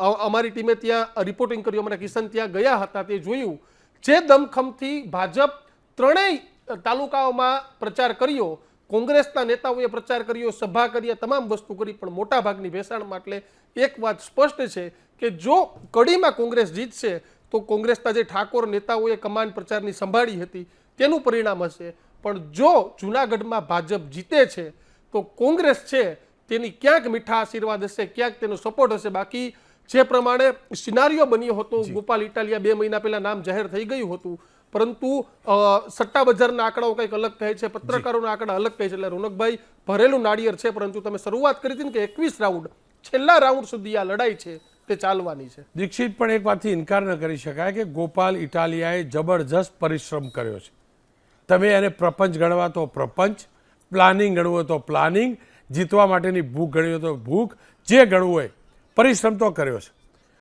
અમારી ટીમે ત્યાં રિપોર્ટિંગ કર્યું, અમારા કિશન ત્યાં ગયા હતા, તે જોયું જે દમખમથી ભાજપ ત્રણેય તાલુકાઓમાં પ્રચાર કર્યો, કોંગ્રેસના નેતાઓએ પ્રચાર કર્યો, સભા કરી, તમામ વસ્તુ કરી, પણ મોટાભાગની ભેસાણમાં. એટલે એક વાત સ્પષ્ટ છે કે જો કડીમાં કોંગ્રેસ જીતશે તો કોંગ્રેસના જે ઠાકોર નેતાઓએ કમાન પ્રચારની સંભાળી હતી તેનું પરિણામ હશે. પણ જો જૂનાગઢમાં ભાજપ જીતે છે તો કોંગ્રેસ છે તેની ક્યાંક મીઠા આશીર્વાદ હશે, ક્યાંક તેનો સપોર્ટ હશે. બાકી જે પ્રમાણે સિનારીઓ બન્યો હતો, ગોપાલ ઇટાલિયા 2 મહિના પહેલા નામ જાહેર થઈ ગયું હતું, પરંતુ સટ્ટા બજારના આંકડાઓ કંઈક અલગ કહે છે, પત્રકારોના આંકડા અલગ કહે છે. એટલે રોનકભાઈ ભરેલું નાળિયેર છે, પરંતુ તમે શરૂઆત કરી હતી ને કે 21 રાઉન્ડ, છેલ્લા રાઉન્ડ સુધી આ લડાઈ છે તે ચાલવાની છે. દીક્ષિત, પણ એક વાતથી ઇનકાર ન કરી શકાય કે ગોપાલ ઇટાલિયાએ જબરજસ્ત પરિશ્રમ કર્યો છે. તમે એને પ્રપંચ ગણવા તો પ્રપંચ, પ્લાનિંગ ગણવું તો પ્લાનિંગ, જીતવા માટેની ભૂખ ગણવી તો ભૂખ, જે ગણવું હોય પરિશ્રમ તો કર્યો છે.